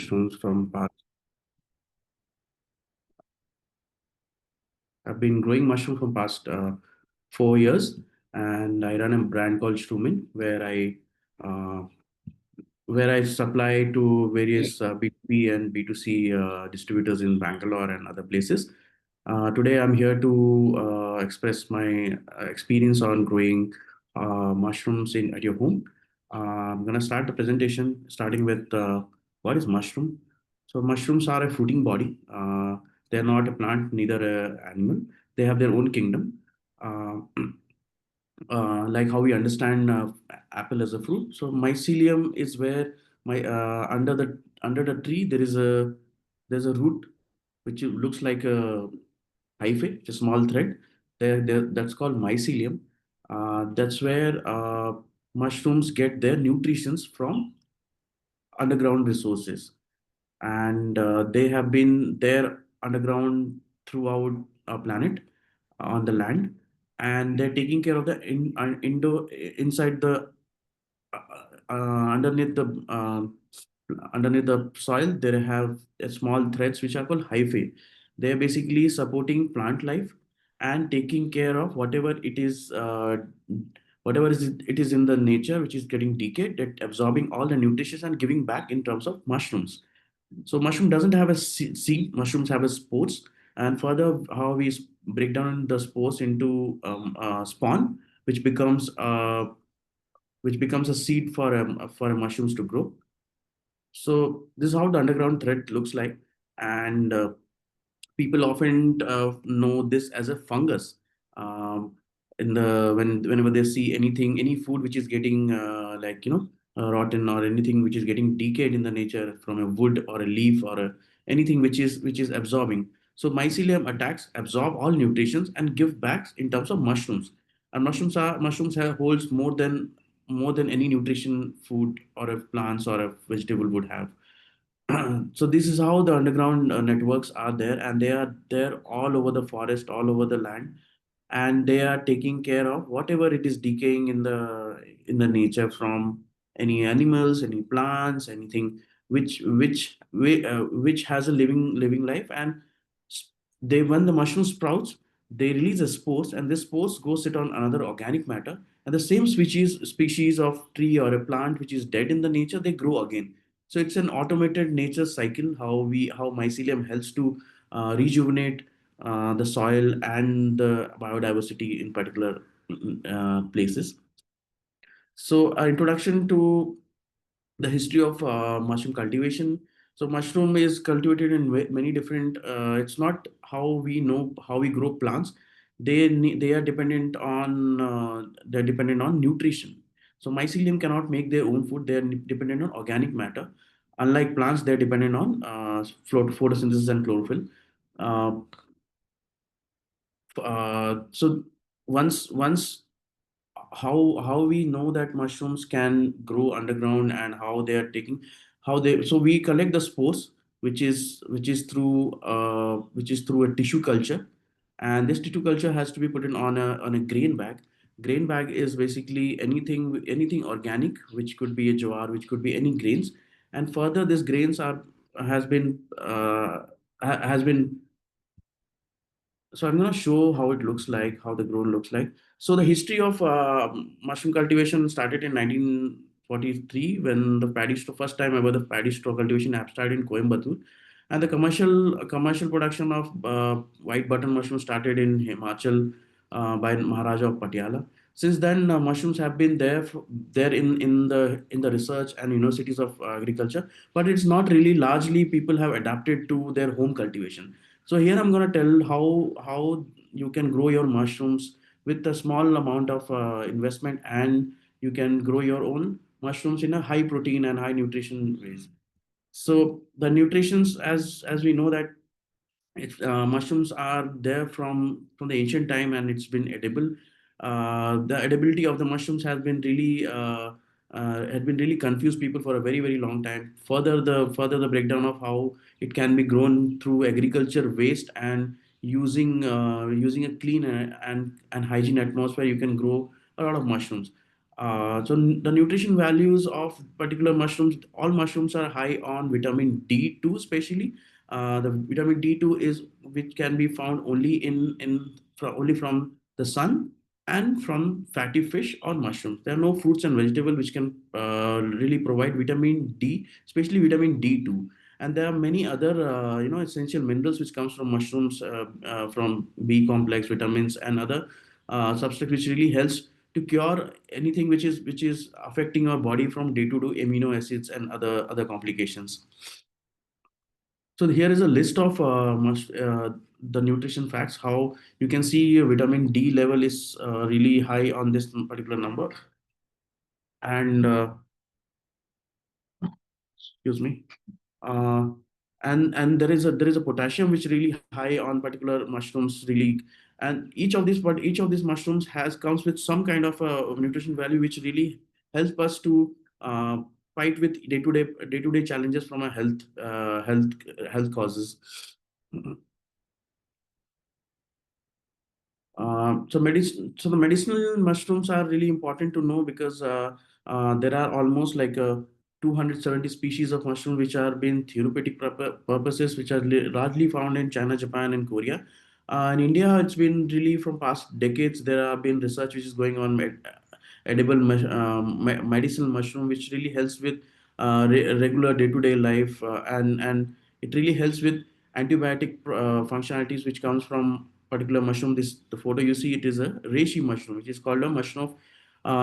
mushrooms from past. I've been growing mushroom from past 4 years, and I run a brand called Shroomin, uh, where I supply to various B2B and B2C distributors in Bangalore and other places. Today, I'm here to express my experience on growing mushrooms in at your home. I'm gonna start the presentation starting with what is mushroom. So mushrooms are a fruiting body. They're not a plant, neither an animal. They have their own kingdom. Uh, like how we understand apple as a fruit. So mycelium is where my under the tree there's a root which looks like a hyphae, it's a small thread. That's called mycelium. That's where mushrooms get their nutritions from underground resources, and they have been there underground throughout our planet on the land, and they're taking care of the inside the underneath the underneath the soil. They have small threads which are called hyphae. They're basically supporting plant life and taking care of whatever it is in the nature which is getting decayed, that absorbing all the nutrition and giving back in terms of mushrooms. So mushroom doesn't have a seed. Mushrooms have a spores, and further, how we break down the spores into spawn, which becomes which becomes a seed for a mushrooms to grow. So this is how the underground thread looks like, and people often know this as a fungus. Um, in the whenever they see anything, any food which is getting rotten, or anything which is getting decayed in the nature from a wood or a leaf or anything which is absorbing. So mycelium attacks, absorb all nutrients and give back in terms of mushrooms. And mushrooms have holds more than any nutrition food or a plants or a vegetable would have. So this is how the underground networks are there, and they are there all over the forest, all over the land, and they are taking care of whatever it is decaying in the nature, from any animals, any plants, anything which has a living life. And they, when the mushroom sprouts, they release a spores, and this spores go sit on another organic matter, and the same species of tree or a plant which is dead in the nature, they grow again. So it's an automated nature cycle, how mycelium helps to rejuvenate the soil and the biodiversity in particular places. So, introduction to the history of mushroom cultivation. So mushroom is cultivated in many different. It's not how we know how we grow plants. They are dependent on they're dependent on nutrition. So mycelium cannot make their own food. They are dependent on organic matter. Unlike plants, they're dependent on photosynthesis and chlorophyll. Uh, so once how we know that mushrooms can grow underground, and how they are taking how they so we collect the spores, which is through a tissue culture, and this tissue culture has to be put in on a grain bag. Grain bag is basically anything organic, which could be a jowar, which could be any grains, and further these grains are has been so I'm going to show how it looks like, how the grown looks like. So the history of mushroom cultivation started in 1943, when the first time ever the paddy straw cultivation app started in Coimbatore, and the commercial production of white button mushroom started in Himachal by Maharaja of Patiala. Since then, mushrooms have been there in the research and universities of agriculture, but it's not really largely people have adapted to their home cultivation. So here I'm going to tell how you can grow your mushrooms with a small amount of investment, and you can grow your own mushrooms in a high protein and high nutrition ways. So the nutritions, as we know that mushrooms are there from the ancient time, and it's been edible. The edibility of the mushrooms has been really had been really confused people for a very long time. Further the breakdown of how it can be grown through agriculture waste, and using a clean and hygiene atmosphere, you can grow a lot of mushrooms. The nutrition values of particular mushrooms, all mushrooms are high on vitamin D2, especially. The vitamin D2 is which can be found only only from the sun and from fatty fish or mushrooms. There are no fruits and vegetables which can really provide vitamin D, especially vitamin D2. And there are many other essential minerals which comes from mushrooms, from B complex vitamins and other substrate which really helps to cure anything which is affecting our body from day to day amino acids and other complications. So here is a list of the nutrition facts. How you can see vitamin D level is really high on this particular number, and excuse me. uh, and there is a potassium which really high on particular mushrooms really, and each of these mushrooms has comes with some kind of a nutrition value which really help us to fight with day-to-day challenges from a health causes. So the medicinal mushrooms are really important to know because there are almost like 270 species of mushroom which are being therapeutic purposes, which are largely found in China, Japan, and Korea. In India, it's been really from past decades. There have been research which is going on edible medicinal mushroom, which really helps with regular day-to-day life, and it really helps with antibiotic functionalities which comes from particular mushroom. This the photo you see, it is a reishi mushroom, which is called a mushroom of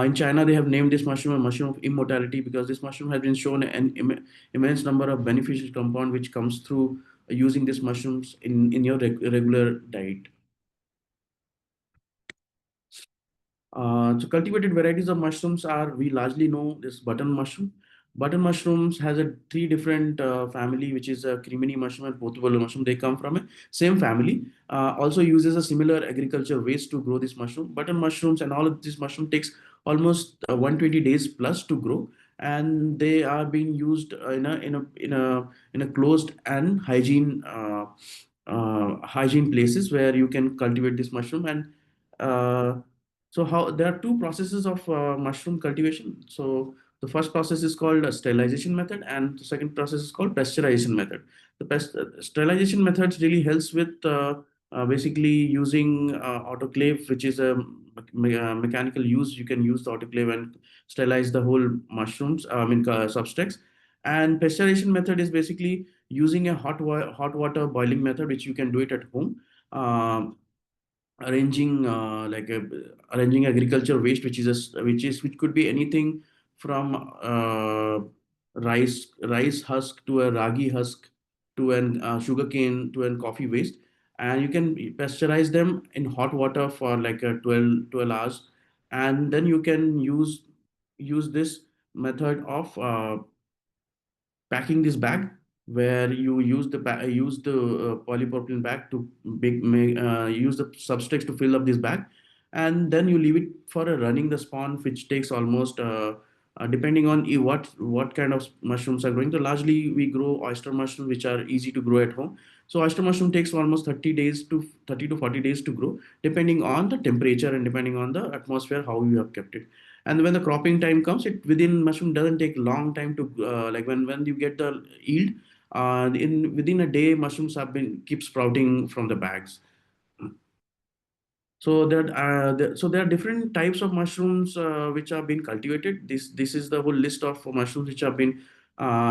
in China they have named this mushroom a mushroom of immortality, because this mushroom has been shown an immense number of beneficial compound which comes through using these mushrooms in your regular diet. So cultivated varieties of mushrooms are, we largely know this button mushroom. Button mushrooms has a three different family, which is a cremini mushroom and portobello mushroom. They come from a same family. Also uses a similar agriculture waste to grow this mushroom. Button mushrooms and all of this mushroom takes almost 120 days plus to grow, and they are being used in a closed and hygiene places where you can cultivate this mushroom. And uh, so how there are two processes of mushroom cultivation. So the first process is called a sterilization method, and the second process is called pasteurization method. Sterilization methods really helps with basically using autoclave, which is a mechanical use. You can use the autoclave and sterilize the whole mushrooms, substrates. And pasteurization method is basically using a hot water boiling method, which you can do it at home. Um arranging arranging agriculture waste, which could be anything from rice husk to a ragi husk to an sugarcane to an coffee waste, and you can pasteurize them in hot water for like 12 hours, and then you can use this method of packing this bag, where you use the polypropylene bag to use the substrates to fill up this bag, and then you leave it for a running the spawn, which takes almost depending on what kind of mushrooms are growing. So largely we grow oyster mushrooms, which are easy to grow at home. So oyster mushroom takes almost 30 to 40 days to grow, depending on the temperature and depending on the atmosphere how you have kept it. And when the cropping time comes, it within mushroom doesn't take long time to like when you get the yield, in within a day mushrooms have been keep sprouting from the bags. So there are different types of mushrooms which are being cultivated. This is the whole list of mushrooms which have been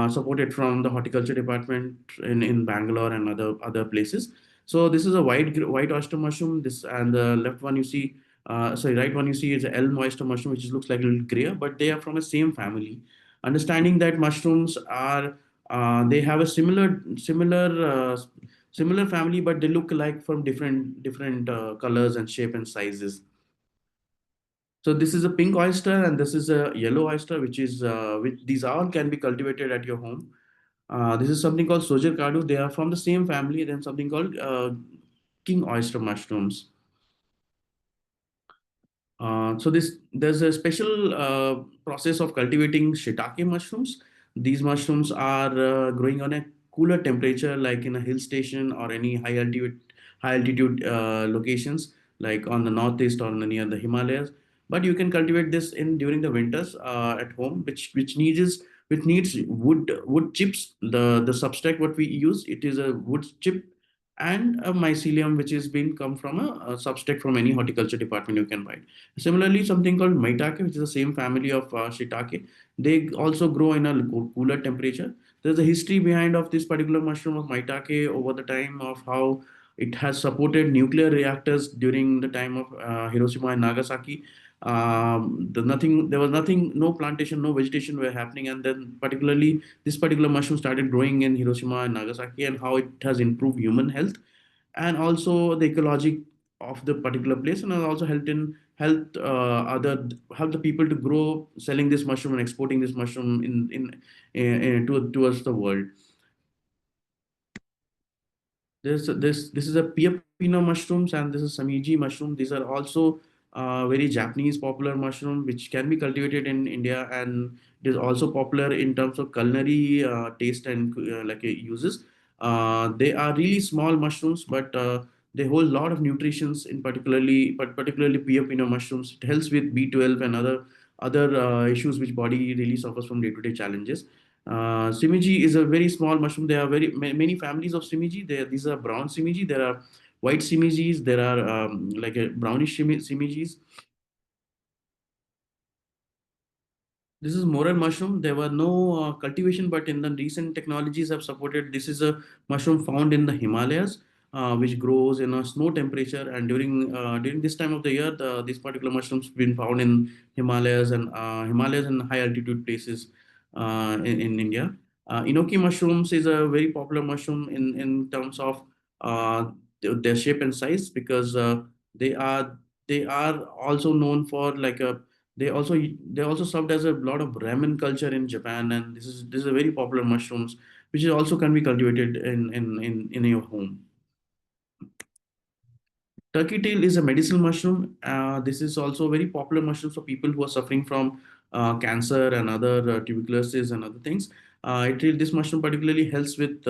supported from the horticulture department in Bangalore and other places. So this is a white oyster mushroom. This, and the left one you see, sorry, right one you see is a elm oyster mushroom, which looks like a little grayer, but they are from the same family. Understanding that mushrooms are they have a similar family, but they look like from different colors and shape and sizes. So this is a pink oyster and this is a yellow oyster, which these all can be cultivated at your home. This is something called sojer cardo. They are from the same family. Then something called king oyster mushrooms. So there's a special process of cultivating shiitake mushrooms. These mushrooms are growing on a cooler temperature, like in a hill station or any high altitude locations, like on the northeast or near the Himalayas. but you can cultivate this in during the winters at home, which needs wood chips. The substrate what we use, it is a wood chip and a mycelium which is been come from a substrate from any horticulture department you can buy. Similarly, something called maitake, which is the same family of shiitake, they also grow in a cooler temperature. There's a history behind of this particular mushroom of maitake over the time of how it has supported nuclear reactors during the time of Hiroshima and Nagasaki. There was nothing, no plantation, no vegetation were happening, and then particularly this particular mushroom started growing in Hiroshima and Nagasaki, and how it has improved human health and also the ecology of the particular place, and has also helped the people to grow, selling this mushroom and exporting this mushroom towards the world. This is a Pia mushrooms, and this is Samiji mushroom. These are also very Japanese popular mushroom which can be cultivated in India, and it is also popular in terms of culinary taste and uses. They are really small mushrooms, but they hold a lot of nutritions in particularly Pia mushrooms. It helps with B12 and other issues which body really suffers from day-to-day challenges. Simiji is a very small mushroom. There are many families of simiji. These are brown simiji. There are white simijis. There are like a brownish simijis. This is moral mushroom. There were no cultivation, but in the recent technologies have supported. This is a mushroom found in the Himalayas, which grows in a snow temperature. And during this time of the year, this particular mushrooms been found in Himalayas and high altitude places in India. Enoki mushrooms is a very popular mushroom in terms of their shape and size, because they are they are also known for like a they also served as a lot of ramen culture in Japan, and this is a very popular mushrooms which is also can be cultivated in your home. Turkey tail is a medicinal mushroom. This is also a very popular mushroom for people who are suffering from cancer and other tuberculosis and other things. This mushroom particularly helps with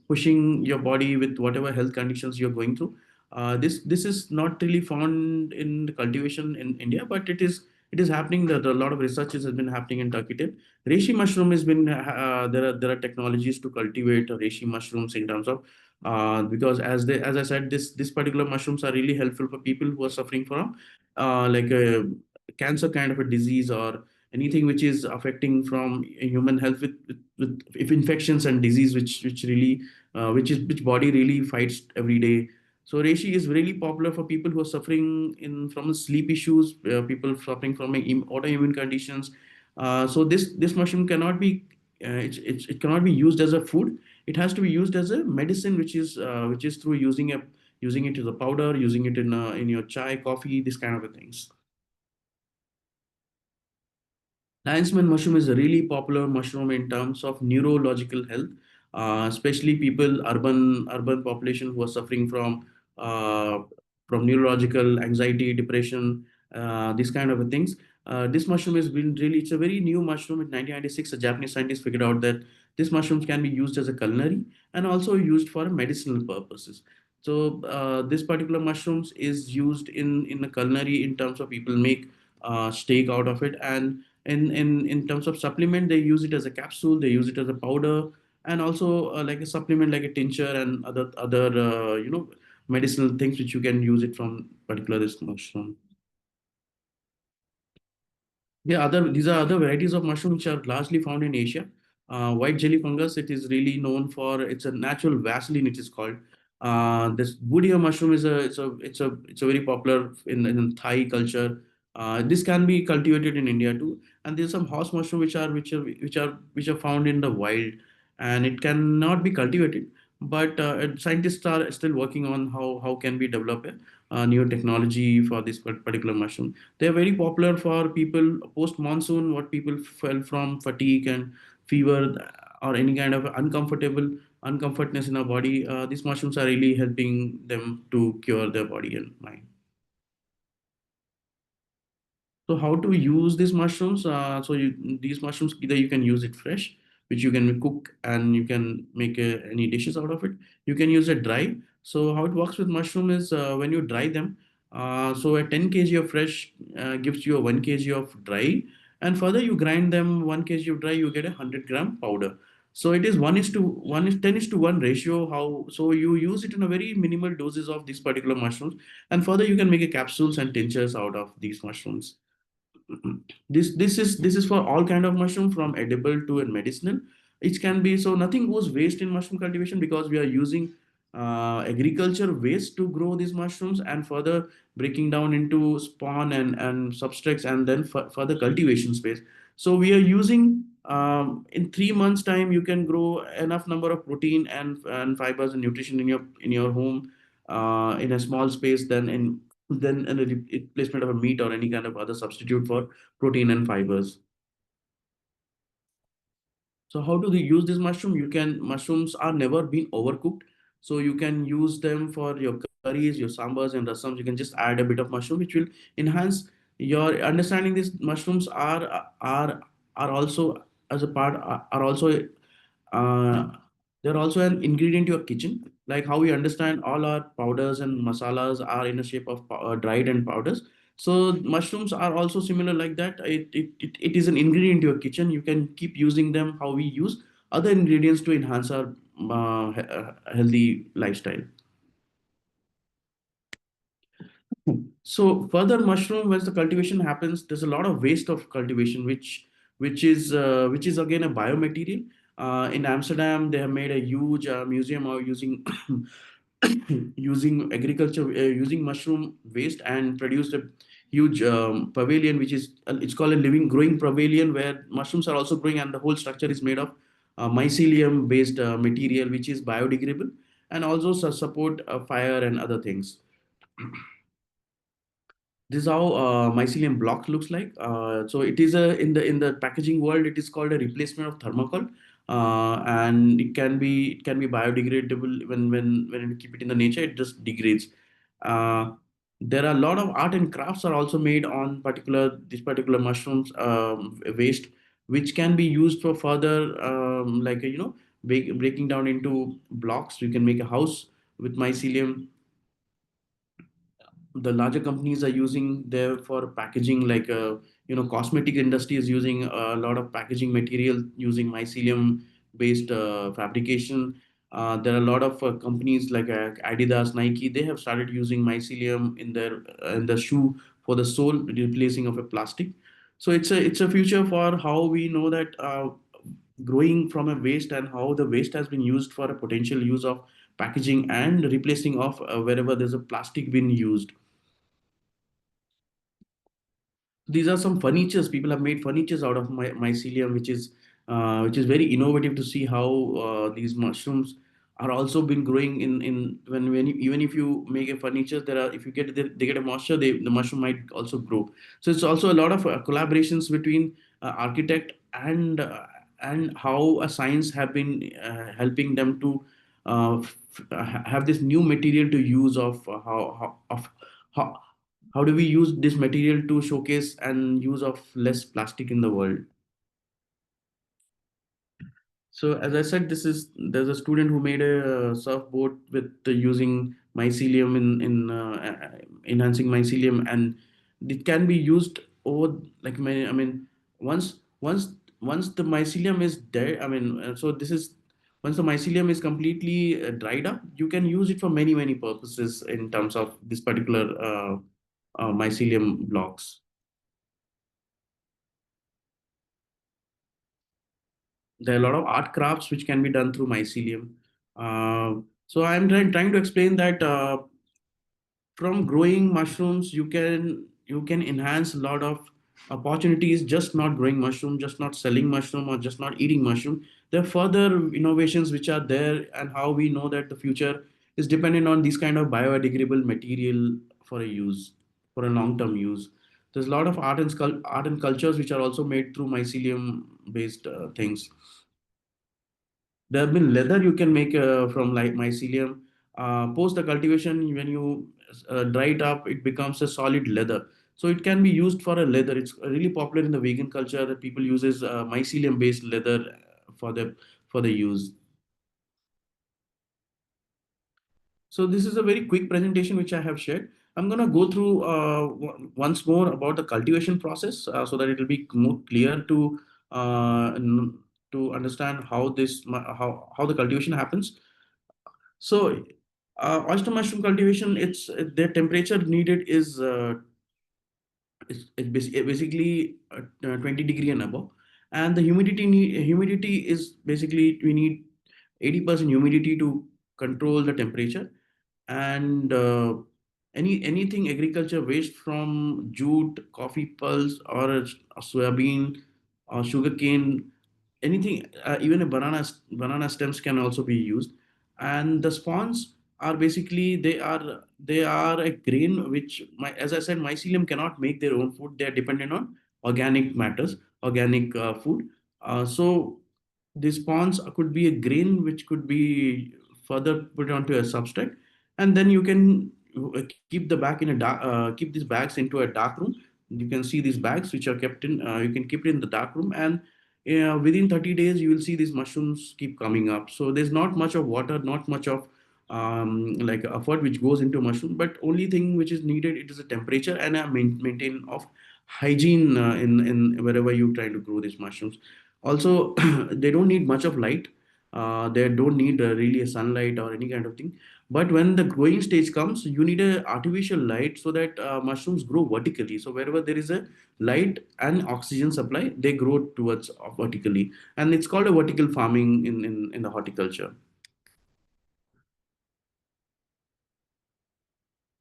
pushing your body with whatever health conditions you're going through. This is not really found in the cultivation in India, but it is happening. That a lot of researches has been happening in Turkey tail. Reishi mushroom has been there are technologies to cultivate reishi mushrooms in terms of because as I said, this particular mushrooms are really helpful for people who are suffering from like a cancer kind of a disease, or anything which is affecting from human health with if infections and disease which really which body really fights every day. So reishi is really popular for people who are suffering in from sleep issues, people suffering from autoimmune conditions. So this mushroom cannot be it cannot be used as a food. It has to be used as a medicine, which is through using it as a powder, using it in your chai, coffee, this kind of a things. Lion's mane mushroom is a really popular mushroom in terms of neurological health, especially people urban population who are suffering uh, from neurological anxiety, depression, these kind of things. This mushroom has been really it's a very new mushroom. In 1996, a Japanese scientist figured out that this mushrooms can be used as a culinary and also used for medicinal purposes. So this particular mushrooms is used in the culinary in terms of people make steak out of it, and in terms of supplement they use it as a capsule, they use it as a powder, and also like a supplement like a tincture and other medicinal things which you can use it from particular this mushroom. These are other varieties of mushroom which are largely found in Asia. White jelly fungus, it is really known for it's a natural Vaseline. It is called. This wood ear mushroom is a very popular in Thai culture. This can be cultivated in India too. And there's some horse mushroom which are found in the wild, and it cannot be cultivated. But scientists are still working on how can we develop a new technology for this particular mushroom. They're very popular for people post monsoon, what people fell from fatigue and fever or any kind of uncomfortness in our body. These mushrooms are really helping them to cure their body and mind. So how to use these mushrooms? These mushrooms, either you can use it fresh, which you can cook and you can make any dishes out of it. You can use it dry. So how it works with mushroom is when you dry them, So a 10 kg of fresh gives you a 1 kg of dry, and further you grind them 1 kg of dry, you get a 100-gram powder. So it is 1 is to 1 is 10 is to 1 ratio. How so you use it in a very minimal doses of these particular mushrooms, and further you can make a capsules and tinctures out of these mushrooms. This is for all kind of mushroom from edible to a medicinal. It can be, so nothing goes waste in mushroom cultivation because we are using agriculture waste to grow these mushrooms, and further breaking down into spawn and substrates, and then further cultivation space. So we are using, in 3 months time you can grow enough number of protein and fibers and nutrition in your home, in a small space, than a replacement of a meat or any kind of other substitute for protein and fibers. So how do they use this mushroom? Mushrooms are never been overcooked. So you can use them for your curries, your sambars and rasams. You can just add a bit of mushroom, which will enhance your understanding. These mushrooms are also as a part are also uh, they're also an ingredient to your kitchen. Like how we understand all our powders and masalas are in a shape of dried and powders. So mushrooms are also similar like that. It is an ingredient to your kitchen. You can keep using them how we use other ingredients to enhance our healthy lifestyle. So further mushroom, once the cultivation happens, there's a lot of waste of cultivation, which is again a biomaterial. In Amsterdam, they have made a huge museum of using using agriculture, using mushroom waste, and produced a huge pavilion, which is it's called a living growing pavilion, where mushrooms are also growing, and the whole structure is made of mycelium based material, which is biodegradable and also support fire and other things. This is how mycelium block looks like. So it is a in the packaging world, it is called a replacement of thermocol, and it can be biodegradable. When you keep it in the nature, it just degrades. Uh, there are a lot of art and crafts are also made on these particular mushrooms waste, which can be used for further, like breaking down into blocks. You can make a house with mycelium. The larger companies are using there for packaging, like cosmetic industry is using a lot of packaging material using mycelium based fabrication. There are a lot of companies like Adidas, Nike, they have started using mycelium in the shoe for the sole, replacing of a plastic. So it's a future for how we know that growing from a waste, and how the waste has been used for a potential use of packaging and replacing of wherever there's a plastic being used. These are some furnitures. People have made furnitures out of mycelium, which is very innovative to see how these mushrooms are also been growing in when you, even if you make a furniture, there are if you get they get a moisture, the mushroom might also grow. So it's also a lot of collaborations between architect and how a science have been helping them to have this new material to use of how how do we use this material to showcase and use of less plastic in the world. So as I said, there's a student who made a surfboard with using mycelium enhancing mycelium, and it can be used over like I mean once once once the mycelium is dead. I mean, so this is once the mycelium is completely dried up, you can use it for many purposes in terms of this particular mycelium blocks. There are a lot of art crafts which can be done through mycelium. So I'm trying to explain that from growing mushrooms, you can enhance a lot of opportunities. Just not growing mushroom, just not selling mushroom, or just not eating mushroom. There are further innovations which are there, and how we know that the future is dependent on this kind of biodegradable material for a use, for a long term use. There's a lot of art and cultures which are also made through mycelium based things. There have been leather you can make from like mycelium. Post the cultivation, when you dry it up, it becomes a solid leather. So it can be used for a leather. It's really popular in the vegan culture that people uses mycelium based leather for the use. So this is a very quick presentation which I have shared. I'm gonna go through once more about the cultivation process, so that it will be more clear to understand how how the cultivation happens. So, oyster mushroom cultivation, it's the temperature needed is basically 20 degree and above, and the humidity is basically we need 80% humidity to control the temperature. And anything agriculture waste from jute, coffee pulse, or a soybean or sugarcane, anything, even a banana stems can also be used. And the spawns are basically they are a grain which, as I said, mycelium cannot make their own food. They are dependent on organic matters, organic food. So these spawns could be a grain which could be further put onto a substrate, and then you can keep these bags into a dark room. You can see these bags which are kept in, you can keep it in the dark room, and within 30 days you will see these mushrooms keep coming up. So there's not much of water, not much of like effort which goes into mushroom, but only thing which is needed, it is a temperature and a maintain of hygiene in wherever you try to grow these mushrooms. Also, they don't need much of light. They don't need really a sunlight or any kind of thing. But when the growing stage comes, you need a artificial light so that mushrooms grow vertically. So wherever there is a light and oxygen supply, they grow towards vertically, and it's called a vertical farming in the horticulture.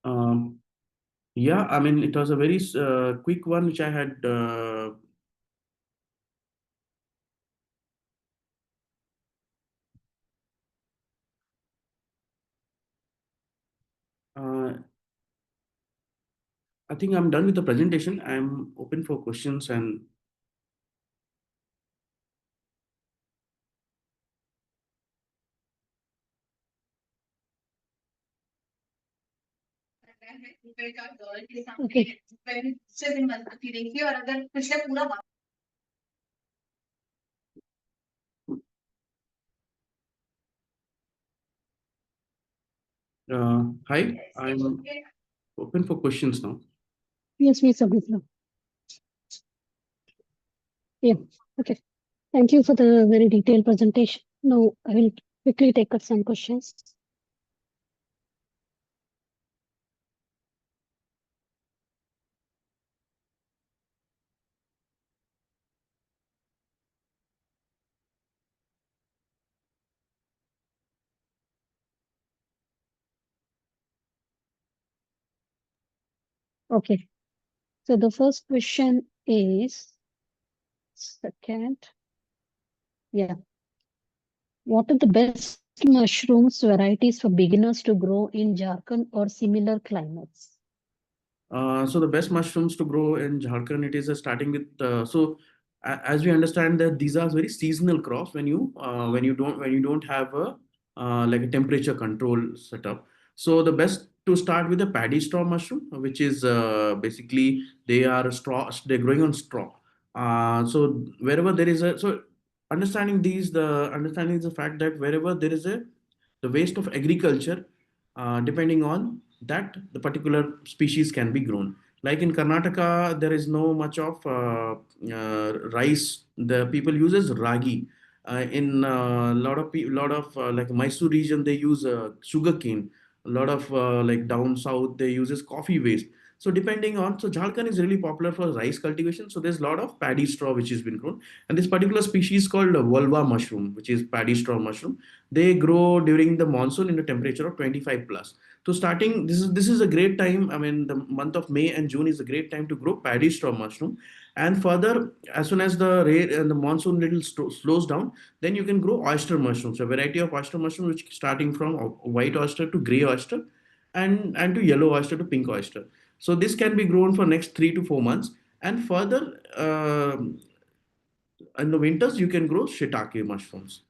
Um, yeah, I mean it was a very quick one which I had. Uh, I think I'm done with the presentation. I'm open for questions and. Okay. Hi, I'm open for questions now. Yes, we submit now. Yeah. Okay. Thank you for the very detailed presentation. Now I will quickly take up some questions. Okay. So the first question is, second, yeah. What are the best mushrooms varieties for beginners to grow in Jharkhand or similar climates? So the best mushrooms to grow in Jharkhand, it is starting with as we understand that these are very seasonal crops when you don't have a like a temperature control setup. So the best to start with a paddy straw mushroom, which is basically they're growing on straw. So wherever there is a so understanding these the understanding is the fact that wherever there is a the waste of agriculture, depending on that the particular species can be grown. Like in Karnataka, there is no much of rice. The people uses ragi. In a lot of like Mysore region, they use sugarcane. A lot of like down south, they uses coffee waste. So depending on, so Jharkhand is really popular for rice cultivation. So there's a lot of paddy straw which has been grown, and this particular species called vulva mushroom, which is paddy straw mushroom. They grow during the monsoon in a temperature of 25 plus. So starting, this is a great time. I mean, the month of May and June is a great time to grow paddy straw mushroom. And further, as soon as the rain and the monsoon little slows down, then you can grow oyster mushrooms, a variety of oyster mushroom, which starting from white oyster to gray oyster, and to yellow oyster to pink oyster. So this can be grown for next 3 to 4 months. And further, in the winters, you can grow shiitake mushrooms.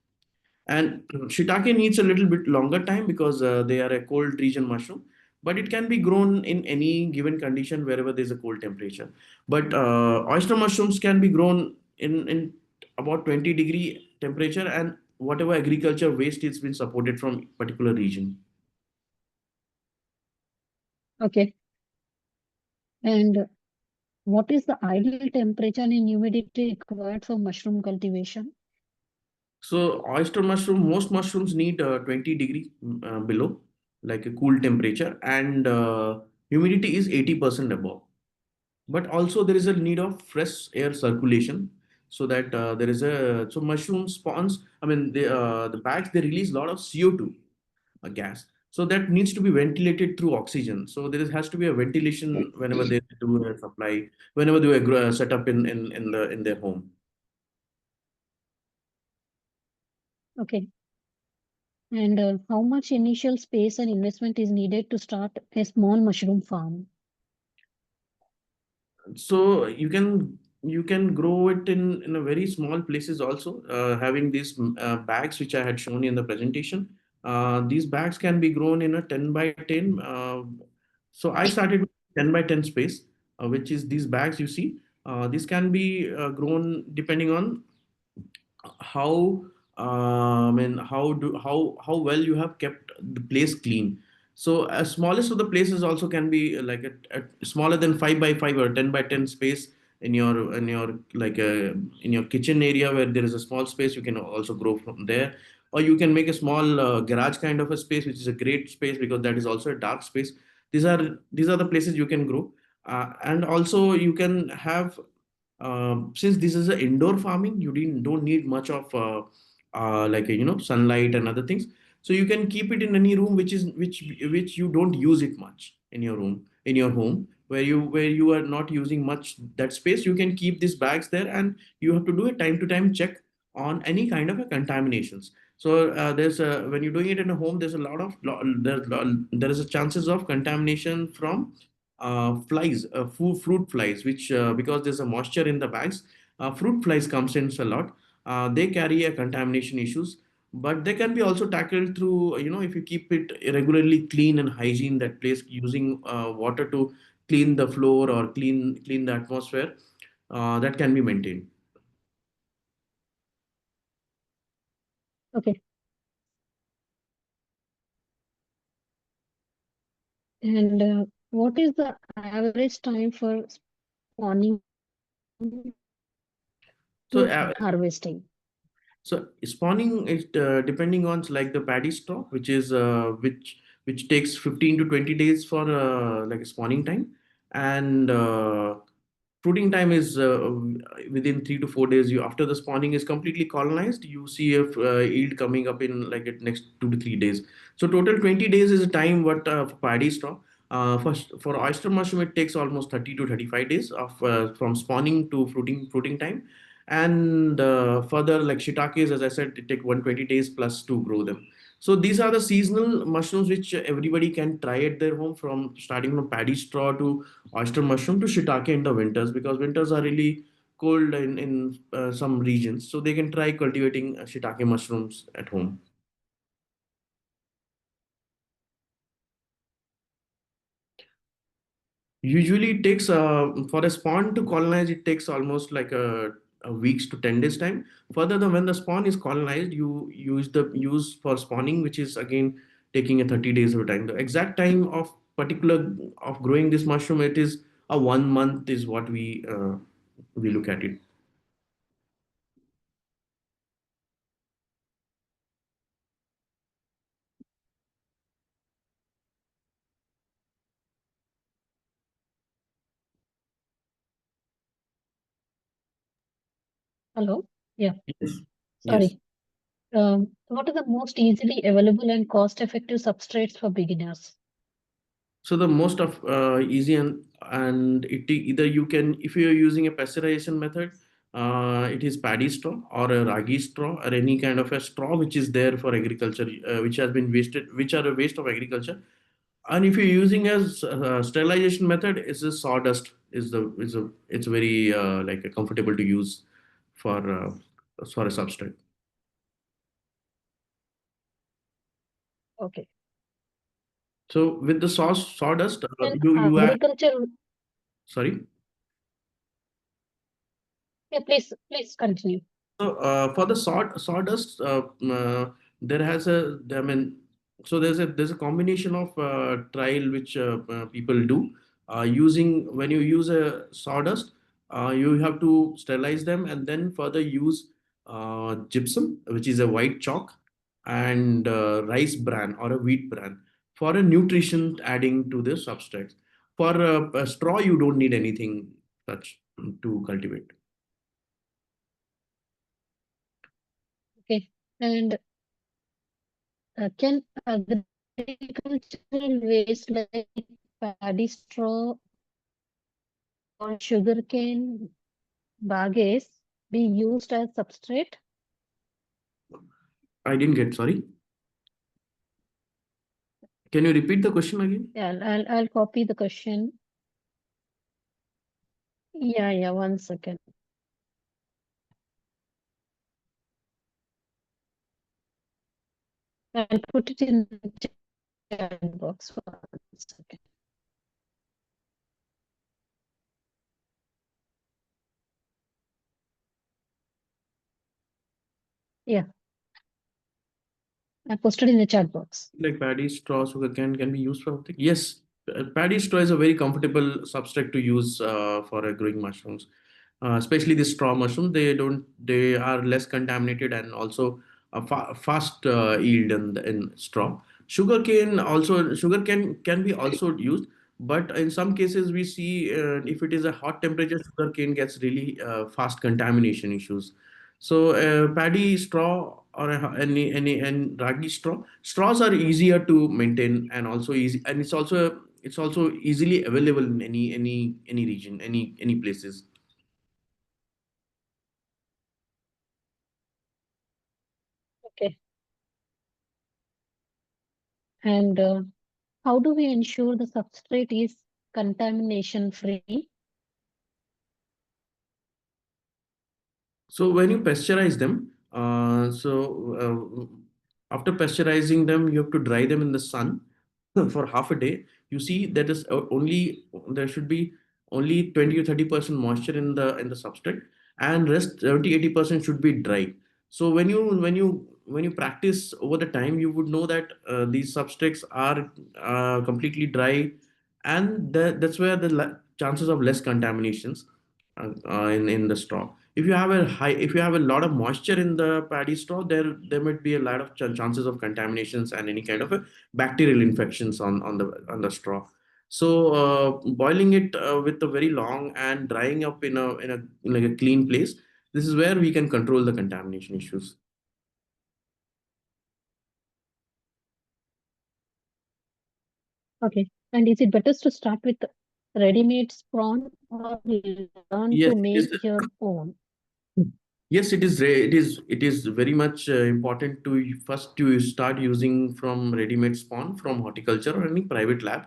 And shiitake needs a little bit longer time because they are a cold region mushroom, but it can be grown in any given condition wherever there's a cold temperature. But oyster mushrooms can be grown in about 20-degree temperature, and whatever agriculture waste is been supported from particular region. Okay. And what is the ideal temperature and humidity required for mushroom cultivation? So oyster mushroom, most mushrooms need 20 degree below, like a cool temperature, and humidity is 80% above. But also there is a need of fresh air circulation, so that there is a so mushroom spawns. I mean, the bags, they release a lot of CO2, a gas. So that needs to be ventilated through oxygen. So has to be a ventilation whenever they do a supply, whenever they set up in their home. Okay. And how much initial space and investment is needed to start a small mushroom farm? So you can grow it in a very small places also, having these bags which I had shown in the presentation. These bags can be grown in a 10 by 10. So I started with 10 by 10 space, which is these bags you see. This can be grown depending on how I mean how well you have kept the place clean. So as smallest of the places also can be like a smaller than 5 by 5 or 10 by 10 space in your like in your kitchen area where there is a small space, you can also grow from there. Or you can make a small garage kind of a space, which is a great space because that is also a dark space. These are the places you can grow. And also you can have, since this is an indoor farming, you don't need much of like sunlight and other things. So you can keep it in any room which you don't use it much in your room, in your home, where you are not using much that space. You can keep these bags there, and you have to do a time to time check on any kind of a contaminations. So there's when you're doing it in a home, there's a lot of there is a chances of contamination from flies, fruit flies, which because there's a moisture in the bags, fruit flies comes in a lot. They carry a contamination issues, but they can be also tackled through, if you keep it regularly clean and hygiene that place, using water to clean the floor or clean the atmosphere, that can be maintained. Okay. And what is the average time for spawning So to harvesting? So spawning is depending on like the paddy straw, which takes 15 to 20 days for like a spawning time, and fruiting time is within 3 to 4 days. You After the spawning is completely colonized, you see a yield coming up in like it next 2 to 3 days. So total 20 days is a time what for paddy straw. For oyster mushroom, it takes almost 30 to 35 days of from spawning to fruiting time. And further, like shiitakes, as I said, it take 120 days plus to grow them. So these are the seasonal mushrooms which everybody can try at their home, from starting from paddy straw to oyster mushroom to shiitake in the winters, because winters are really cold in some regions. So they can try cultivating shiitake mushrooms at home. Usually, it takes for a spawn to colonize, it takes almost like a weeks to 10 days time. Further, when the spawn is colonized, you use for spawning, which is again taking a 30 days of time. The exact time of particular of growing this mushroom, it is a 1 month is what we look at it. Hello? Yeah, Yes. Yes. sorry. What are the most easily available and cost-effective substrates for beginners? So the most of easy and either you can, if you are using a pasteurization method, it is paddy straw or a ragi straw or any kind of a straw which is there for agriculture, which has been wasted, which are a waste of agriculture. And if you're using as sterilization method, it's a sawdust it's very like comfortable to use for for a substrate. Okay. So with the sawdust, And you add, agriculture, sorry. yeah, please continue. So for the sawdust, there has a, I mean, so there's a combination of trial which people do. using when you use a sawdust, you have to sterilize them and then further use gypsum, which is a white chalk, and rice bran or a wheat bran for a nutrition adding to the substrates. For a straw, you don't need anything such to cultivate. Okay. And can agricultural waste like paddy straw or sugarcane bagasse be used as substrate? I didn't get, sorry. Can you repeat the question again? Yeah, I'll copy the question. Yeah, 1 second. I'll put it in the chat box. 1 second. Yeah, I posted in the chat box. Like paddy straw sugar can be used for something? Yes, paddy straw is a very comfortable substrate to use for growing mushrooms, especially the straw mushroom. They are less contaminated and also a fast yield in straw. Sugarcane can be also used, but in some cases we see if it is a hot temperature, sugarcane gets really fast contamination issues. So paddy straw or any and ragi straws are easier to maintain and also easy, and it's also easily available in any region, any places. Okay. And how do we ensure the substrate is contamination free? So when you pasteurize them, after pasteurizing them, you have to dry them in the sun for half a day. You see that is only there should be only 20 to 30% moisture in the substrate, and rest 70-80% should be dry. So when you practice over the time, you would know that these substrates are completely dry, and that's where the chances of less contaminations in the straw. If you have a lot of moisture in the paddy straw, there might be a lot of chances of contaminations and any kind of a bacterial infections on the straw. So boiling it with a very long and drying up in a like a clean place, this is where we can control the contamination issues. Okay. And is it better to start with ready-made spawn or learn Yes, to it make is. your own? Yes, it is very much important to first to start using from ready-made spawn from horticulture or any private lab,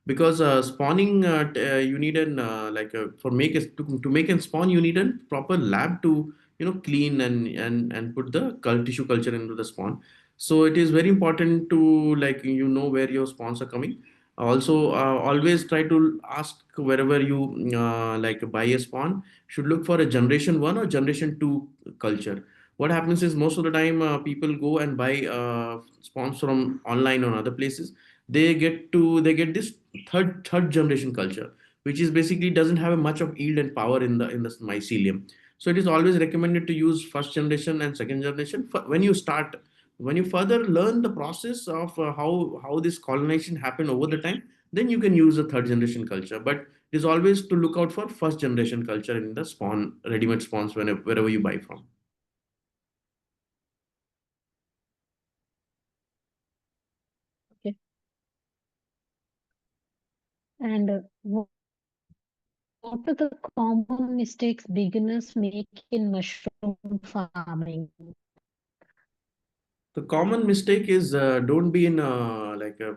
because spawning you need an like for make a, to make a spawn you need a proper lab to clean and put the tissue culture into the spawn. So it is very important to like where your spawns are coming. Also, always try to ask wherever you like buy a spawn, should look for a generation 1 or generation 2 culture. What happens is most of the time people go and buy spawns from online or other places. They get this third generation culture, which is basically doesn't have much of yield and power in the mycelium. So it is always recommended to use first generation and second generation when you further learn the process of how this colonization happened over the time. Then you can use a third generation culture, but it is always to look out for first generation culture in the spawn ready-made spawns wherever you buy from. Okay. And what are the common mistakes beginners make in mushroom farming? The common mistake is don't be in like a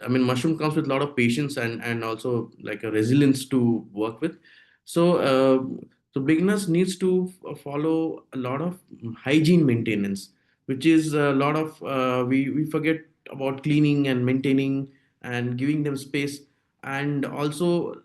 I mean, mushroom comes with a lot of patience and also like a resilience to work with. So, so beginners needs to follow a lot of hygiene maintenance, which is a lot of we forget about cleaning and maintaining and giving them space, and also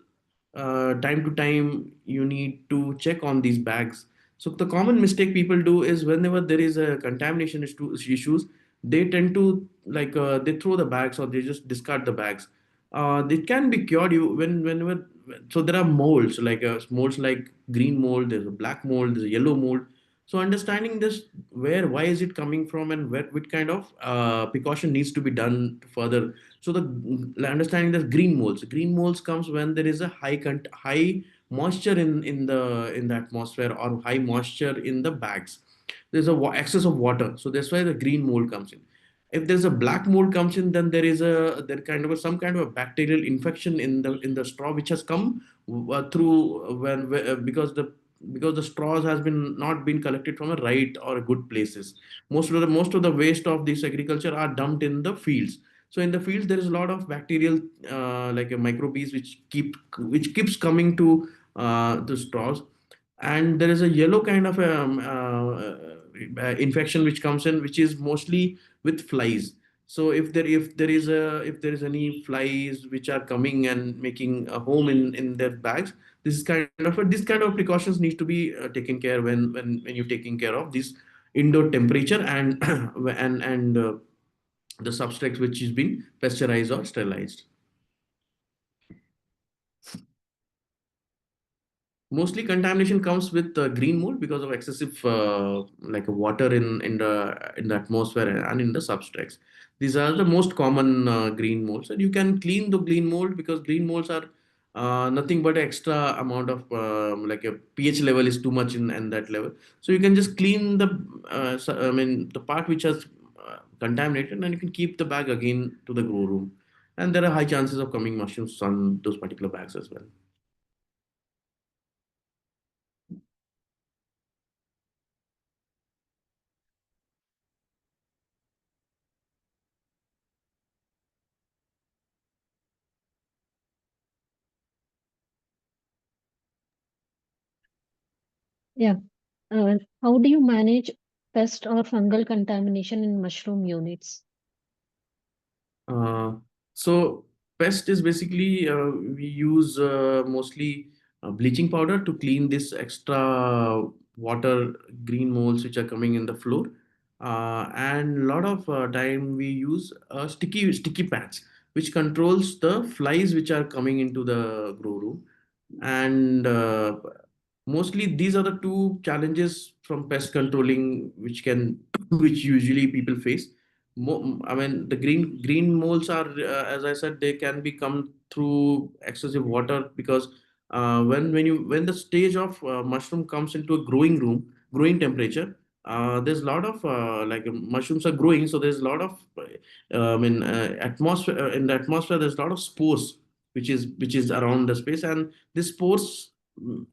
time to time you need to check on these bags. So the common mistake people do is whenever there is a contamination issues, they tend to like they throw the bags or they just discard the bags. It can be cured. You whenever, so there are molds like molds like green mold. There's a black mold. There's a yellow mold. So understanding this, why is it coming from, and where which kind of precaution needs to be done further. So the understanding that green molds. Green molds comes when there is a high moisture in the atmosphere, or high moisture in the bags. There's a excess of water, so that's why the green mold comes in. If there's a black mold comes in, then there kind of some kind of a bacterial infection in the straw, which has come through because the straws has been not been collected from a right or a good places. Most of the waste of this agriculture are dumped in the fields. So in the fields there is a lot of bacterial like a microbes which keeps coming to the straws. And there is a yellow kind of infection which comes in, which is mostly with flies. So if there is any flies which are coming and making a home in their bags, this kind of precautions need to be taken care when you're taking care of this indoor temperature and and the substrates which is being pasteurized or sterilized. Mostly contamination comes with green mold because of excessive like water in the atmosphere and in the substrates. These are the most common green molds, and you can clean the green mold because green molds are nothing but extra amount of like a pH level is too much in that level. So you can just clean the I mean the part which has contaminated, and you can keep the bag again to the grow room. And there are high chances of coming mushrooms on those particular bags as well. Yeah. How do you manage pest or fungal contamination in mushroom units? Uh, so pest is basically we use mostly bleaching powder to clean this extra water green molds which are coming in the floor. And a lot of time we use sticky pads which controls the flies which are coming into the grow room. And mostly these are the two challenges from pest controlling which can which usually people face. I mean, the green molds are, as I said, they can be come through excessive water because when the stage of mushroom comes into a growing room, growing temperature, there's a lot of mushrooms are growing, so there's a lot of atmosphere in the atmosphere. There's a lot of spores which is around the space, and this spores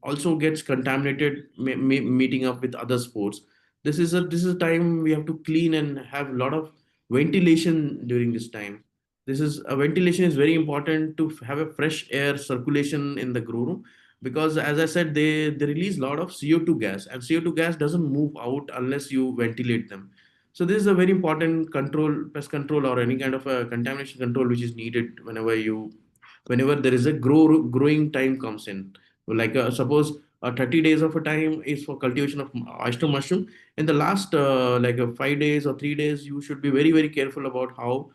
also gets contaminated, meeting up with other spores. This is a time we have to clean and have a lot of ventilation during this time. This is a ventilation is very important to have a fresh air circulation in the grow room, because as I said, they release a lot of CO2 gas, and CO2 gas doesn't move out unless you ventilate them. So this is a very important control, pest control, or any kind of a contamination control which is needed whenever there is a growing time comes in. Like suppose 30 days of a time is for cultivation of oyster mushroom. In the last 5 days or 3 days, you should be very careful about how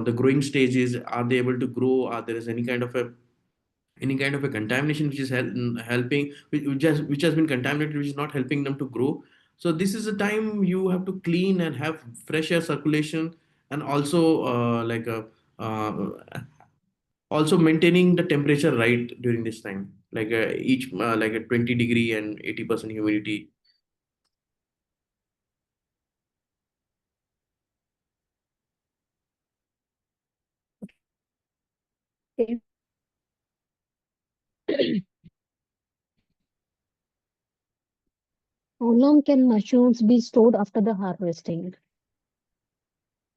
the growing stage is. Are they able to grow? Are there is any kind of a contamination which is helping, which has been contaminated, which is not helping them to grow. So this is a time you have to clean and have fresh air circulation, and also also maintaining the temperature right during this time, like each like a 20-degree and 80% humidity. Okay. How long can mushrooms be stored after the harvesting?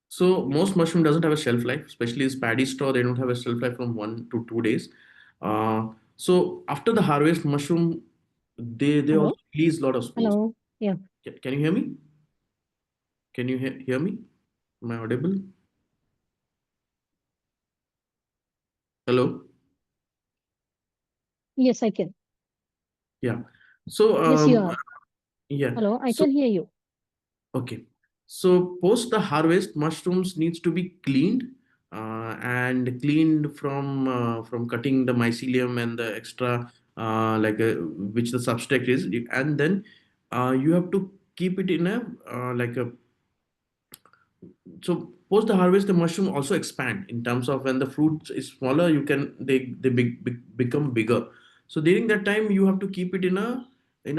So most mushroom doesn't have a shelf life, especially this paddy straw. They don't have a shelf life from 1 to 2 days. So after the harvest, mushroom they also Hello? release a lot of spores. Hello? Yeah. Can you hear me? Can you hear me? Am I audible? Hello? Yes, I can. Yeah. So Yes, you are. yeah. Hello, I So can hear you. okay. So post the harvest, mushrooms needs to be cleaned, and cleaned from cutting the mycelium and the extra which the substrate is, and then you have to keep it in a like a so post the harvest the mushroom also expand in terms of when the fruit is smaller you can become bigger. So during that time you have to keep it in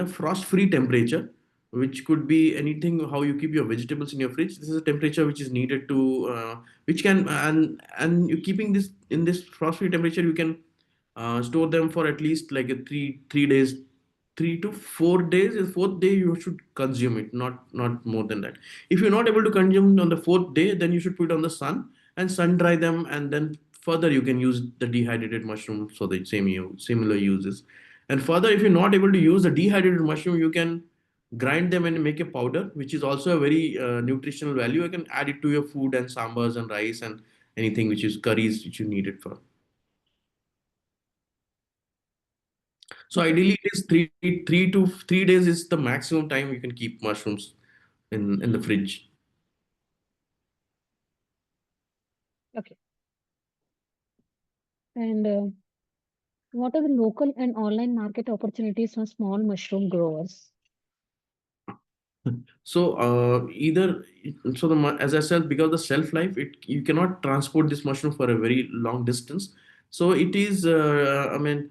a frost free temperature, which could be anything how you keep your vegetables in your fridge. This is a temperature which is needed to which can and you keeping this in this frost free temperature you can store them for at least like a 3 days, 3 to 4 days. The fourth day you should consume it, not more than that. If you're not able to consume on the fourth day, then you should put it on the sun and sun dry them, and then further you can use the dehydrated mushroom for the similar uses. And further, if you're not able to use the dehydrated mushroom, you can grind them and make a powder, which is also a very nutritional value. You can add it to your food and sambars and rice and anything which is curries which you need it for. So Okay. ideally, it is 3 to 3 days is the maximum time you can keep mushrooms in the fridge. Okay. And what are the local and online market opportunities for small mushroom growers? So either as I said, because the shelf life, it you cannot transport this mushroom for a very long distance. So it is, I mean,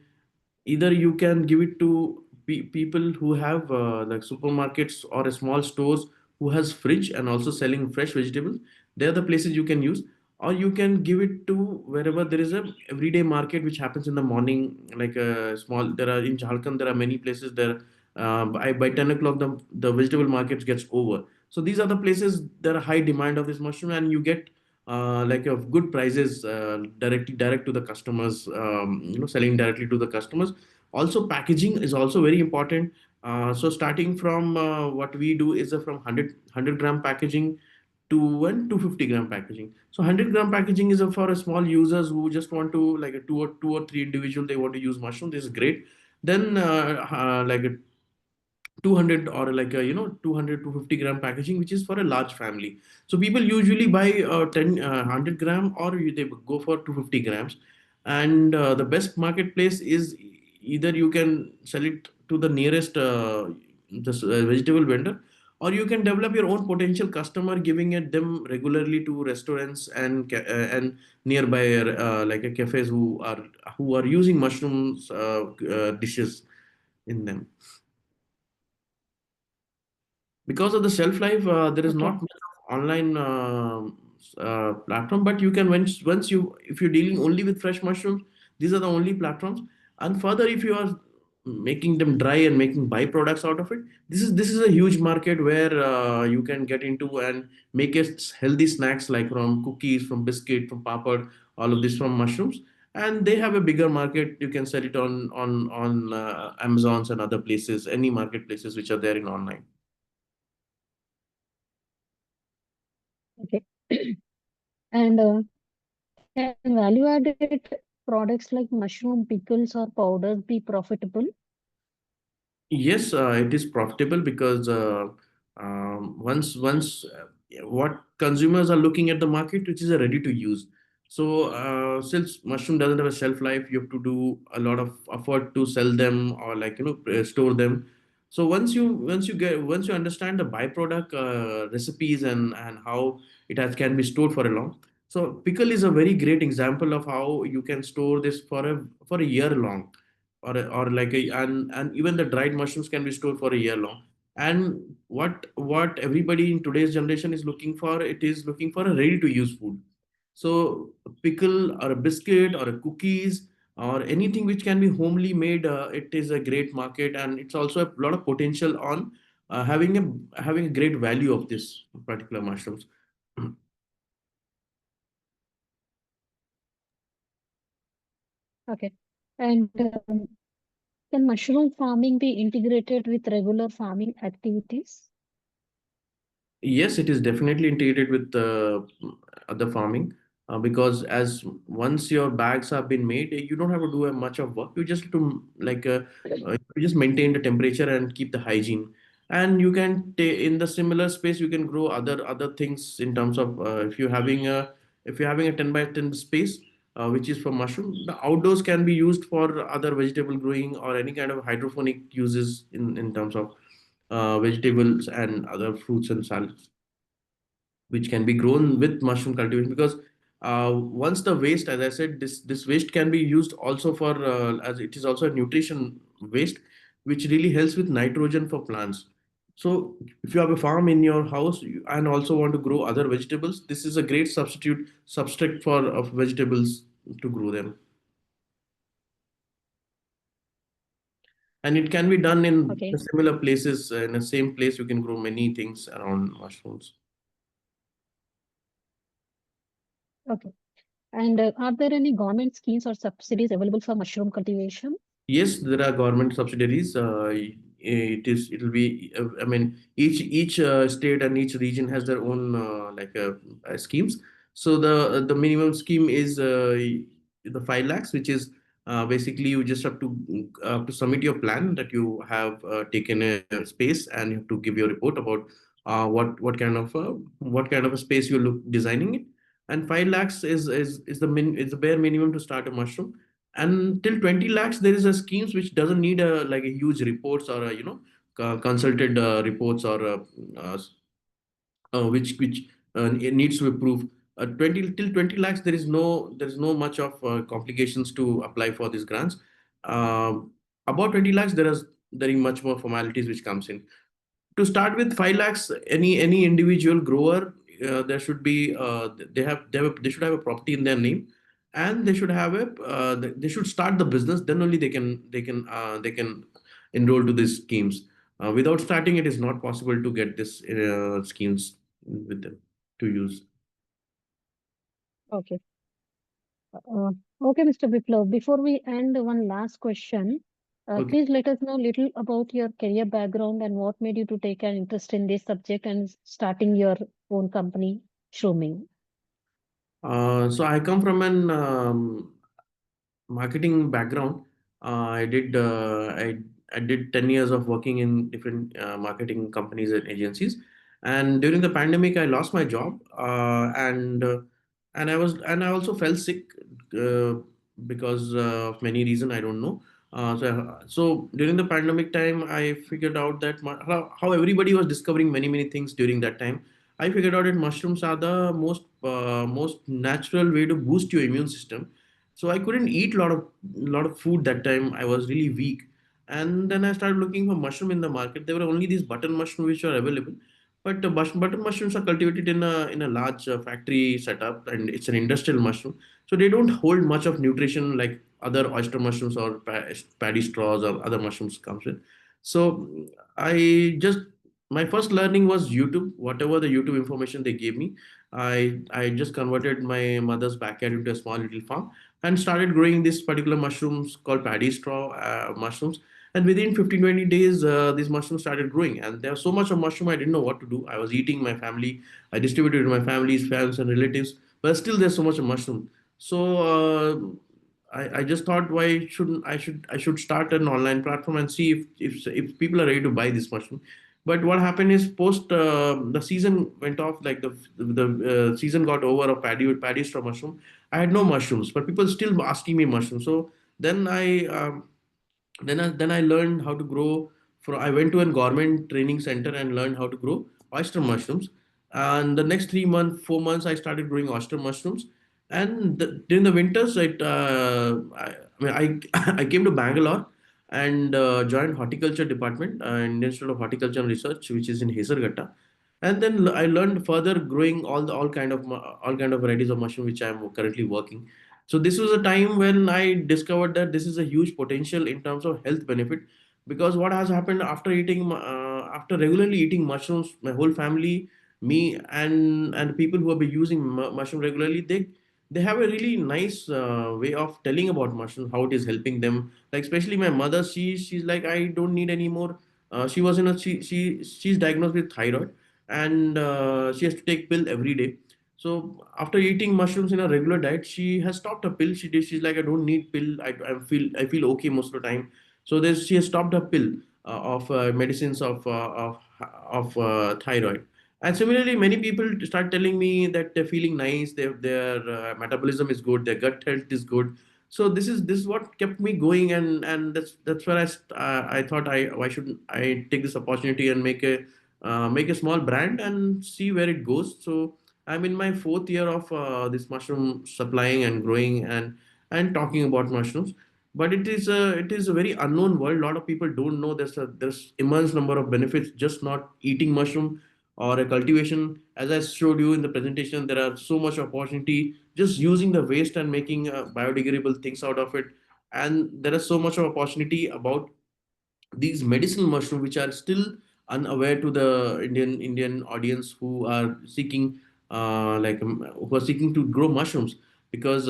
either you can give it to people who have like supermarkets or a small stores who has fridge and also selling fresh vegetables. They are the places you can use, or you can give it to wherever there is a everyday market which happens in the morning, like a small. There are in Jharkhand, there are many places there. By 10 o'clock, the vegetable market gets over. So these are the places there are high demand of this mushroom, and you get like a good prices direct to the customers, selling directly to the customers. Also packaging is also very important. So starting from what we do is from 100 gram packaging to 250 gram packaging. So 100 gram packaging is for a small users who just want to like a two or three individual, they want to use mushroom. This is great. Then like a 200 or like a 200 to 50 gram packaging, which is for a large family. So people usually buy 10 100 gram, or they go for 250 grams. And the best marketplace is either you can sell it to the nearest vegetable vendor, or you can develop your own potential customer, giving it them regularly to restaurants and nearby like a cafes who are using mushrooms dishes in them. Because of the shelf life, there is not Okay. much of online platform, but you can once you if you're dealing only with fresh mushrooms, these are the only platforms. And further, if you are making them dry and making byproducts out of it, this is a huge market where you can get into and make healthy snacks like from cookies, from biscuit, from papad, all of this from mushrooms. And they have a bigger market. You can sell it on Amazons and other places, any marketplaces which are there in online. Okay. And can value-added products like mushroom pickles or powders be profitable? Yes, it is profitable because once what consumers are looking at the market, which is a ready to use. So since mushroom doesn't have a shelf life, you have to do a lot of effort to sell them or like store them. So once you understand the byproduct recipes and how it can be stored for a long. So pickle is a very great example of how you can store this for a year long, or like and even the dried mushrooms can be stored for a year long. And what everybody in today's generation is looking for, it is looking for a ready to use food. So a pickle or a biscuit or a cookies or anything which can be homely made, it is a great market, and it's also a lot of potential on having a great value of this particular mushrooms. Okay. And can mushroom farming be integrated with regular farming activities? Yes, it is definitely integrated with other farming, because as once your bags have been made, you don't have to do much of work. You just have to you just maintain the temperature and keep the hygiene. And you can in the similar space you can grow other things in terms of if you're having if you're having a 10 by 10 space, which is for mushroom, the outdoors can be used for other vegetable growing or any kind of hydroponic uses in terms of vegetables and other fruits and salads which can be grown with mushroom cultivation. Because once the waste, as I said, this waste can be used also for as it is also a nutrition waste, which really helps with nitrogen for plants. So if you have a farm in your house and also want to grow other vegetables, this is a great substrate for of vegetables to grow them. And it can be done in Okay. similar places. In the same place you can grow many things around mushrooms. Okay. And are there any government schemes or subsidies available for mushroom cultivation? Yes, there are government subsidiaries. It'll be. I mean, each state and each region has their own schemes. So the minimum scheme is the 5 lakhs, which is basically you just have to submit your plan that you have taken a space, and you have to give your report about what kind of a space you look designing it. And 5 lakhs is the bare minimum to start a mushroom. And till 20 lakhs there is a schemes which doesn't need a huge reports or consulted reports or which it needs to be approved. 20 till 20 lakhs there is no much of complications to apply for these grants. About 20 lakhs there is much more formalities which comes in. To start with 5 lakhs, any individual grower, there should be they should have a property in their name, and they should have a they should start the business. Then only they can enroll to these schemes. Without starting, it is not possible to get this schemes with them to use. Okay. Okay, Mr. Biplab, before we end, one last question. Okay. Please let us know little about your career background and what made you to take an interest in this subject and starting your own company, Shroomin. So I come from an marketing background. I did 10 years of working in different marketing companies and agencies. And during the pandemic, I lost my job, and I also fell sick uh, because of many reasons I don't know. So during the pandemic time, I figured out that how everybody was discovering many things during that time. I figured out that mushrooms are the most natural way to boost your immune system. So I couldn't eat a lot of food that time. I was really weak. And then I started looking for mushroom in the market. There were only these button mushroom which are available, but button mushrooms are cultivated in a large factory setup, and it's an industrial mushroom, so they don't hold much of nutrition like other oyster mushrooms or paddy straws or other mushrooms comes with. So I just my first learning was YouTube. Whatever the YouTube information they gave me, I just converted my mother's backyard into a small little farm and started growing this particular mushrooms called paddy straw mushrooms. And within 15-20 days, these mushrooms started growing. And there was so much of mushroom, I didn't know what to do. I was eating my family, I distributed to my family's friends and relatives, but still there's so much of mushroom. So I just thought, why shouldn't I should start an online platform and see if people are ready to buy this mushroom. But what happened is post the season went off, like the season got over of paddy straw mushroom. I had no mushrooms, but people still asking me mushrooms. So then I learned how to grow. I went to a government training center and learned how to grow oyster mushrooms. And the next 3 months, 4 months, I started growing oyster mushrooms. And during the winters, I came to Bangalore and joined horticulture department in the Institute of Horticulture and Research, which is in Hesarghatta. And then I learned further growing all kind of varieties of mushroom, which I am currently working. So this was a time when I discovered that this is a huge potential in terms of health benefit. Because what has happened after regularly eating mushrooms, my whole family, me and people who have been using mushroom regularly, they have a really nice way of telling about mushroom, how it is helping them. Like especially my mother, she's like, I don't need any more. She was in a she's diagnosed with thyroid, and she has to take pill every day. So after eating mushrooms in a regular diet, she has stopped her pill. She's like, I don't need pill. I feel okay most of the time. So she has stopped her pill of medicines of thyroid. And similarly, many people start telling me that they're feeling nice, their metabolism is good, their gut health is good. So this is what kept me going, and that's where I thought, why shouldn't I take this opportunity and make a small brand and see where it goes. So I'm in my fourth year of this mushroom supplying and growing and talking about mushrooms. But it is a very unknown world. A lot of people don't know there's immense number of benefits just not eating mushroom or a cultivation. As I showed you in the presentation, there are so much opportunity just using the waste and making biodegradable things out of it. And there is so much of opportunity about these medicinal mushrooms, which are still unaware to the Indian audience who are seeking who are seeking to grow mushrooms. Because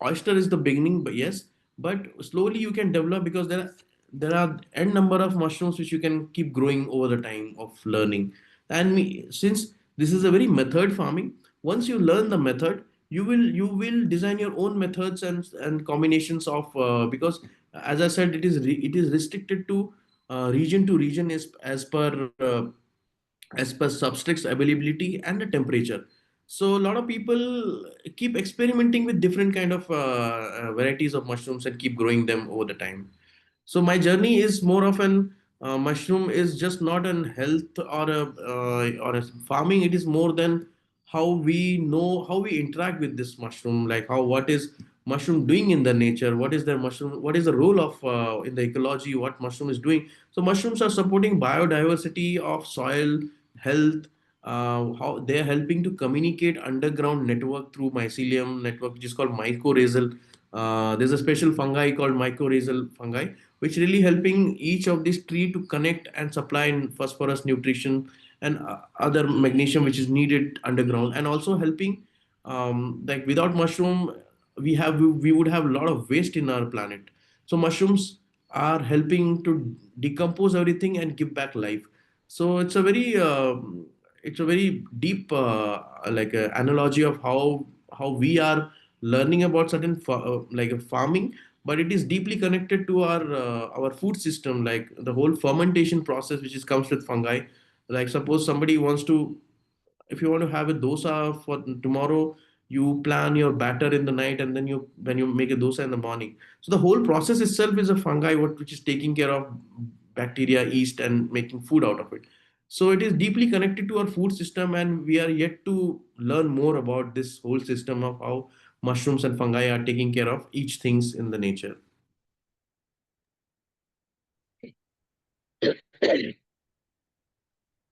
oyster is the beginning, but yes, but slowly you can develop, because there are n number of mushrooms which you can keep growing over the time of learning. Since this is a very method farming, once you learn the method, you will design your own methods and combinations of, because as I said, it is restricted to region, as per substrates availability and the temperature. So a lot of people keep experimenting with different kind of varieties of mushrooms and keep growing them over the time. So my journey is more of an, mushroom is just not an health or a farming. It is more than how we know how we interact with this mushroom, like how what is mushroom doing in the nature, what is the role of in the ecology, what mushroom is doing. So mushrooms are supporting biodiversity of soil health. How they are helping to communicate underground network through mycelium network, which is called mycorrhizal. There's a special fungi called mycorrhizal fungi, which really helping each of these tree to connect and supply in phosphorus nutrition and other magnesium which is needed underground, and also helping, like without mushroom we would have a lot of waste in our planet. So mushrooms are helping to decompose everything and give back life. So it's a very deep, analogy of how we are learning about certain farming, but it is deeply connected to our food system, like the whole fermentation process which is comes with fungi. Like suppose somebody wants to, if you want to have a dosa for tomorrow, you plan your batter in the night, and then you make a dosa in the morning. So the whole process itself is a fungi which is taking care of bacteria, yeast, and making food out of it. So it is deeply connected to our food system, and we are yet to learn more about this whole system of how mushrooms and fungi are taking care of each things in the nature.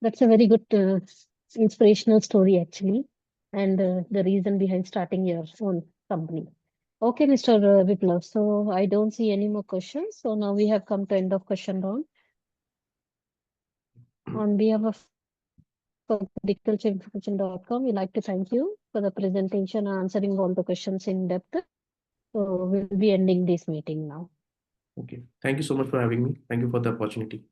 That's a very good inspirational story, actually, and the reason behind starting your own company. Okay, Mr. Biplav. So I don't see any more questions. So now we have come to end of question round. On behalf of agricultureinformation.com, we like to thank you for the presentation and answering all the questions in depth. So we'll be ending this meeting now. Okay, thank you so much for having me. Thank you for the opportunity.